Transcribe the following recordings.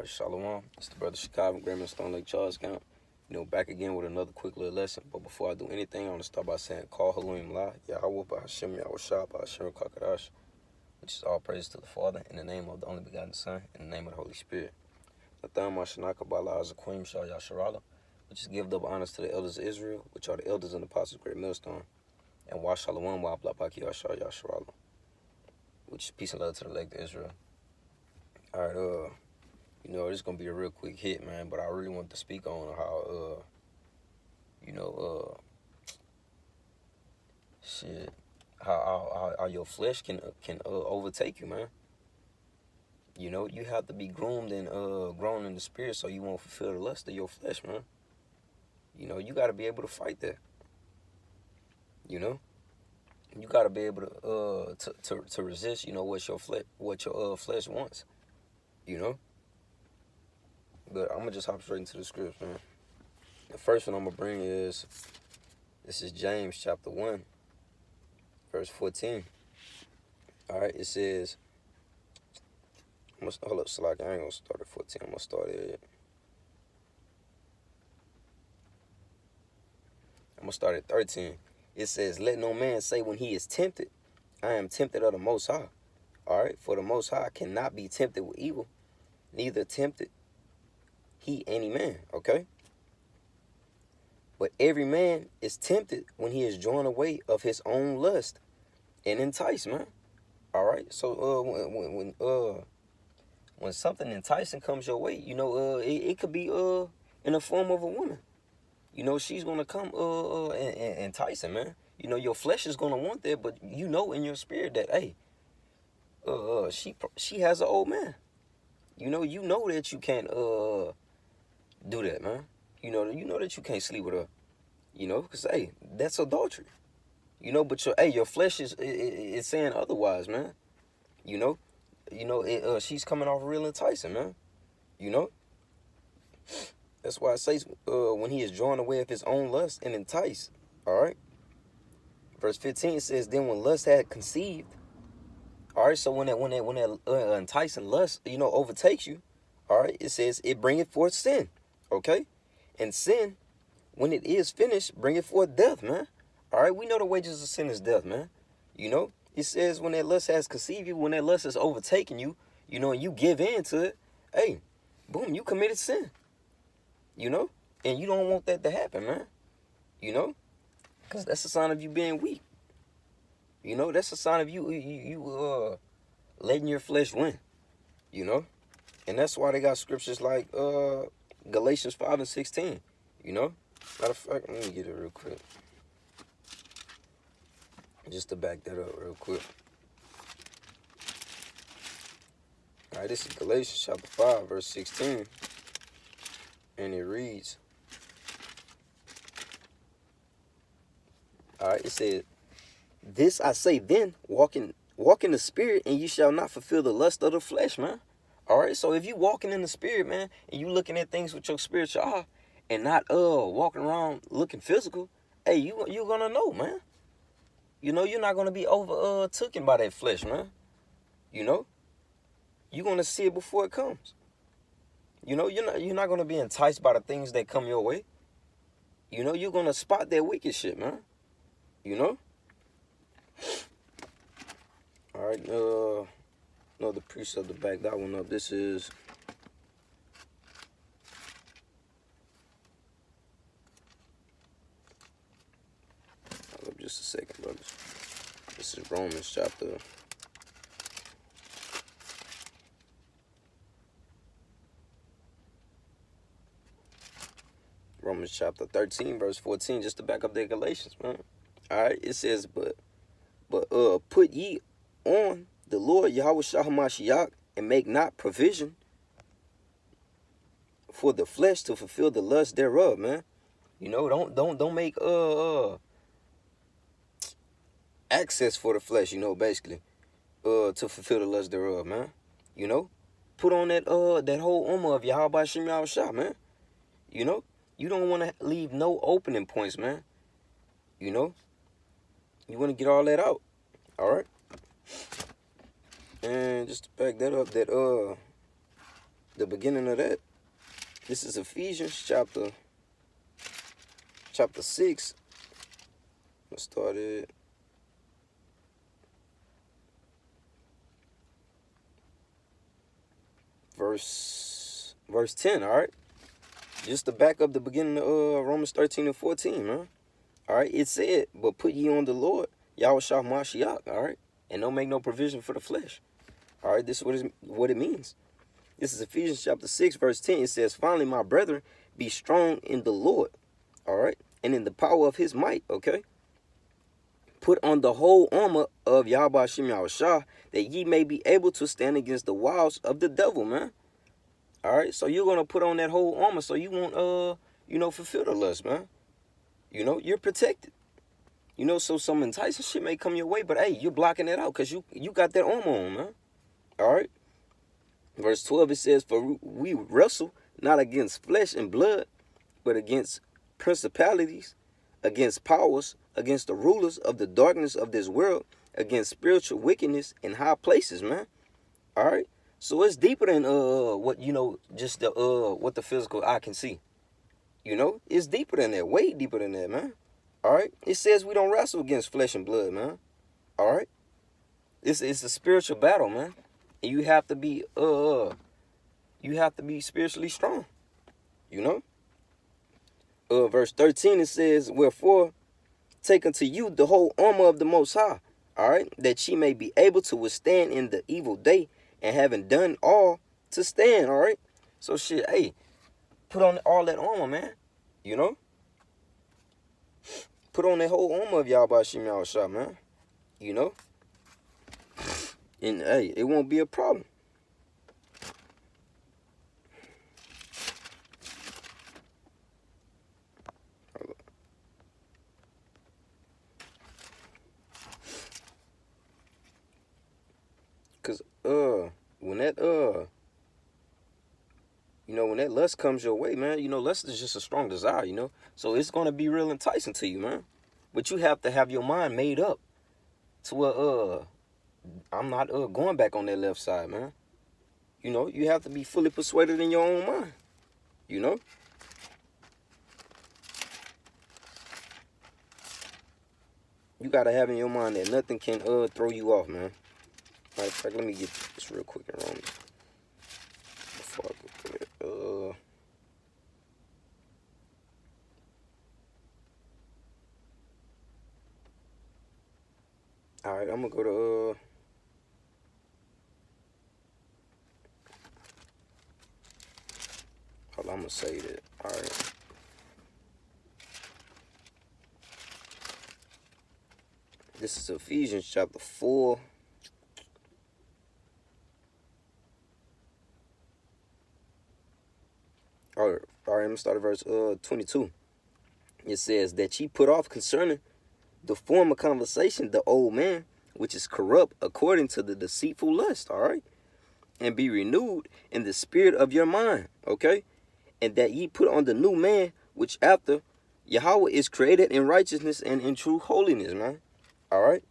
Shalom. It's the brother Chicago, Graham Stone Lake Charles Count. Back again with another quick little lesson. But before I do anything, I want to start by saying, Call Haluim La, Yahweh Ba'Hashem Yahushua Ba'Hashem Kakadash, which is all praise to the Father, in the name of the only begotten Son, in the name of the Holy Spirit. Natham Mashanaka Bala Azaquim Shah Yasharala, which is give double honors to the elders of Israel, which are the elders and apostles of Great Millstone, and Wa Shalom Wa Blabaki Yashar Yasharala, which is peace and love to the elect of Israel. Alright, this is gonna be a real quick hit, man, but I really want to speak on how, how your flesh can overtake you, man. You have to be groomed and grown in the spirit so you won't fulfill the lust of your flesh, man. You got to be able to fight that. You got to be able to resist. What your flesh wants. But I'm gonna just hop straight into the scripts, man. The first one I'm gonna bring is James chapter 1, verse 14. All right, it says, hold up, Slack. I ain't gonna start at 14. I'm gonna start at 13. It says, "Let no man say when he is tempted, I am tempted of the Most High. All right, for the Most High cannot be tempted with evil, neither tempted he any man." Okay. But every man is tempted when he is drawn away of his own lust and enticed, man. All right. So when something enticing comes your way, it could be in the form of a woman. She's gonna come and enticing, man. Your flesh is gonna want that, but in your spirit that, hey, she has an old man. You know that you can't do that, man. You know that you can't sleep with her. Because hey, that's adultery. But your flesh is saying otherwise, man. She's coming off real enticing, man. That's why it says when he is drawn away of his own lust and enticed. All right. Verse 15 says, "Then when lust had conceived," all right. So when that enticing lust, overtakes you, all right, it says it bringeth forth sin. Okay, and sin, when it is finished, bringeth forth death, man. All right, we know the wages of sin is death, man. It says when that lust has conceived you, when that lust is overtaking you, and you give in to it, hey, boom, you committed sin. And you don't want that to happen, man. Because that's a sign of you being weak. That's a sign of you letting your flesh win. And that's why they got scriptures like Galatians 5 and 16. Matter of fact, let me get it real quick. Just to back that up real quick. All right, this is Galatians chapter 5, verse 16. And it reads, all right, it said, "This I say then, walk in the spirit, and you shall not fulfill the lust of the flesh," man. All right, so if you walking in the spirit, man, and you looking at things with your spiritual eye, and not walking around looking physical, hey, you gonna know, man. You're not gonna be overtaken by that flesh, man. You're gonna see it before it comes. You're not gonna be enticed by the things that come your way. You're gonna spot that wicked shit, man. All right, the precept to back that one up. This is hold up just a second, brothers. This is Romans chapter 13, verse 14, just to back up the Galatians, man. All right, it says, but put ye on the Lord Yahushua HaMashiach, and make not provision for the flesh to fulfill the lust thereof, man. Don't make access for the flesh, basically, to fulfill the lust thereof, man. Put on that whole armor of Yahweh Shem Yahushua, man. You don't want to leave no opening points, man. You want to get all that out. All right. And just to back that up, that the beginning of that. This is Ephesians chapter 6. Let's start it. Verse 10, all right? Just to back up the beginning of Romans 13 and 14, man. All right, it said, but put ye on the Lord, Yahushua Mashiach, all right? And don't make no provision for the flesh. All right, this is what it means. This is Ephesians chapter 6, verse 10. It says, finally, my brethren, be strong in the Lord, all right? And in the power of his might, okay? Put on the whole armor of Yahweh Shem Yahushua, that ye may be able to stand against the wiles of the devil, man. All right, so you're going to put on that whole armor so you won't, fulfill the lust, man. You're protected. So some enticing shit may come your way, but hey, you're blocking it out because you got that armor on, man. All right. Verse 12, it says, for we wrestle not against flesh and blood, but against principalities, against powers, against the rulers of the darkness of this world, against spiritual wickedness in high places, man. All right. So it's deeper than what just the what the physical eye can see. It's deeper than that, way deeper than that, man. All right. It says we don't wrestle against flesh and blood, man. All right. It's a spiritual battle, man. And you have to be spiritually strong. Verse 13 it says, wherefore take unto you the whole armor of the Most High, all right, that ye may be able to withstand in the evil day, and having done all to stand, all right? So shit, hey, put on all that armor, man. Put on that whole armor of Yahweh Shem Yahushua, man. And hey, it won't be a problem. Cause when that lust comes your way, man, lust is just a strong desire, so it's gonna be real enticing to you, man. But you have to have your mind made up to where I'm not going back on that left side, man. You have to be fully persuaded in your own mind. You gotta have in your mind that nothing can throw you off, man. Matter of fact, let me get this real quick in Romans before I go through it. All right, I'm gonna go to hold on, I'm gonna say that. All right. This is Ephesians chapter 4. All right, I'm going to start at verse 22. It says, that ye put off concerning the former conversation the old man, which is corrupt according to the deceitful lust, all right? And be renewed in the spirit of your mind, okay? And that ye put on the new man, which after Yahweh is created in righteousness and in true holiness, man. All right?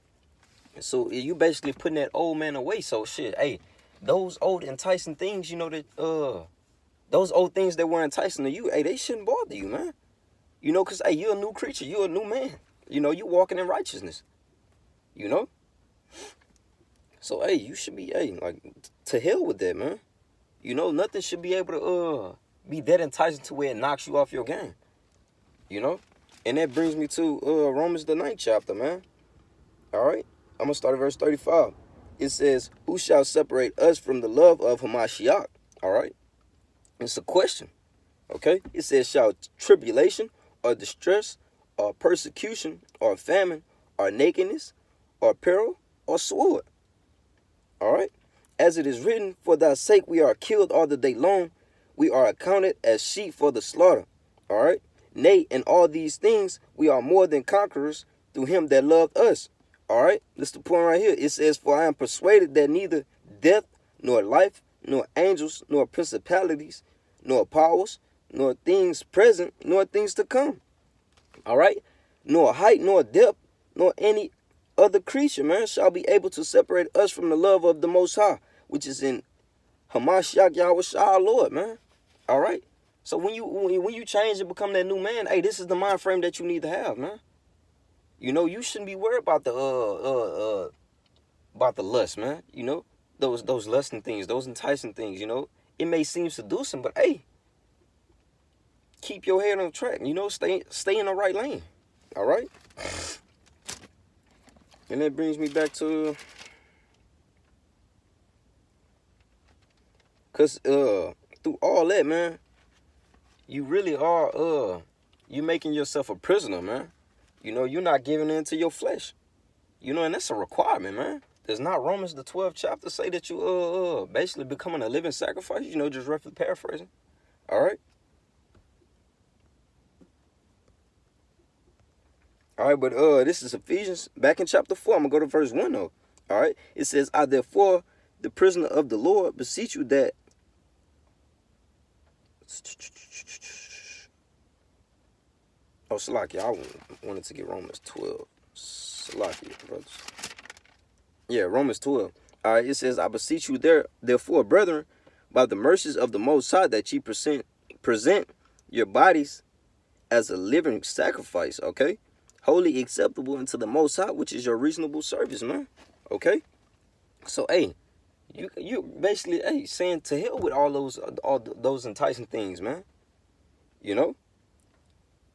So you basically putting that old man away. So shit, hey, those old enticing things, those old things that were enticing to you, hey, they shouldn't bother you, man. Because, hey, you're a new creature. You're a new man. You walking in righteousness. So, hey, you should be, hey, like, to hell with that, man. Nothing should be able to be that enticing to where it knocks you off your game. And that brings me to Romans the 9th chapter, man. All right? I'm going to start at verse 35. It says, who shall separate us from the love of Hamashiach? All right? It's a question, okay? It says, shall tribulation or distress or persecution or famine or nakedness or peril or sword? All right? As it is written, for thy sake we are killed all the day long. We are accounted as sheep for the slaughter. All right? Nay, in all these things we are more than conquerors through him that loved us. All right? This is the point right here. It says, for I am persuaded that neither death nor life, nor angels, nor principalities, nor powers, nor things present, nor things to come. All right? Nor height, nor depth, nor any other creature, man, shall be able to separate us from the love of the Most High, which is in Hamashiach Yahweh Shah Lord, man. All right. So when you change and become that new man, hey, this is the mind frame that you need to have, man. You know, you shouldn't be worried about the lust, man. You know, those lusting things, those enticing things. You know, it may seem seducing, but hey, keep your head on track. You know, stay in the right lane. All right. And that brings me back to, cause through all that, man, you really are you making yourself a prisoner, man. You know, you're not giving in to your flesh. You know, and that's a requirement, man. Does not Romans the 12th chapter say that you basically becoming a living sacrifice? You know, just roughly paraphrasing. All right. All right, but this is Ephesians, back in chapter 4. I'm gonna go to verse 1 though. All right. It says, I therefore, the prisoner of the Lord, beseech you that. Oh, Salaki, I wanted to get Romans 12. Salaki, brothers. Yeah, Romans 12. All right, it says, I beseech you therefore, brethren, by the mercies of the Most High, that ye present your bodies as a living sacrifice, okay? Wholly acceptable unto the Most High, which is your reasonable service, man. Okay? So, hey, you basically, hey, saying to hell with all those enticing things, man. You know?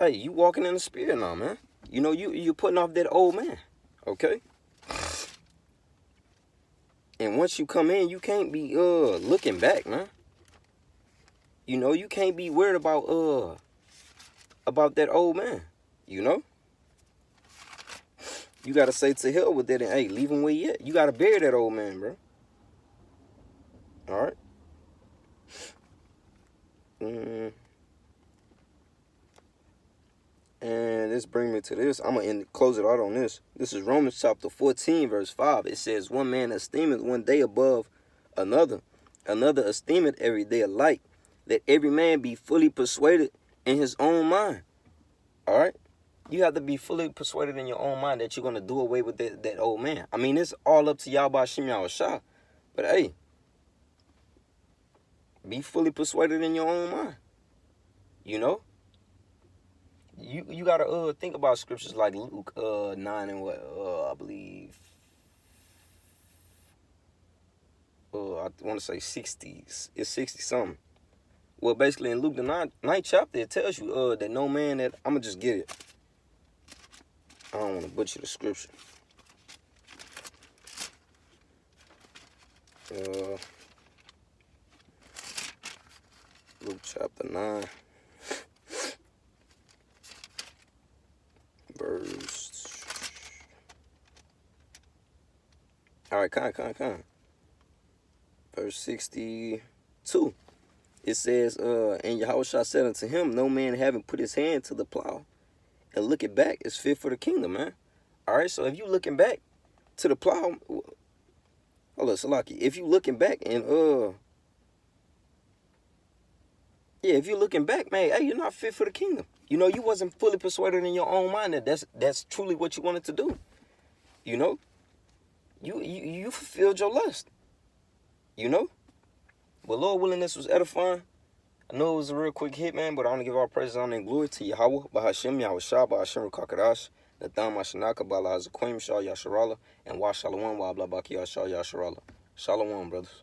Hey, you walking in the spirit now, man. You know, you putting off that old man. Okay? And once you come in, you can't be looking back, man. You know, you can't be worried about that old man. You know? You gotta say to hell with that and hey, leave him where he at. You gotta bury that old man, bro. Alright? And this brings me to this. I'm going to close it out on this. This is Romans chapter 14, verse 5. It says, one man esteemeth one day above another. Another esteemeth every day alike. Let every man be fully persuaded in his own mind. All right? You have to be fully persuaded in your own mind that you're going to do away with that old man. I mean, it's all up to Yahweh Shem Yahweh Shah. But hey, be fully persuaded in your own mind. You know? You gotta think about scriptures like Luke 9 and what I believe I want to say 60s. It's 60 something. Well, basically in Luke the 9th chapter it tells you that no man that I'm gonna just get it. I don't want to butcher the scripture. Luke chapter 9. Verse. All right, come. Verse 62. It says, and Yahushua said unto him, no man having put his hand to the plow and looking back is fit for the kingdom, man. All right, so if you looking back to the plow, hold up, Salaki. If you looking back and if you're looking back, man, hey, you're not fit for the kingdom. You know, you wasn't fully persuaded in your own mind that that's truly what you wanted to do. You know, you fulfilled your lust. You know, but Lord willing, this was edifying. I know it was a real quick hit, man, but I want to give all praises, honor, and glory to Yahweh, Bahashem, Yahweh Shah, Bahashem, Kakadash, Natham, Mashanaka, Bala, Zaquim, Shah, Yasharala, and Wa Shalom, Wa Blabaki, Shah, Yasharala. Shalom, brothers.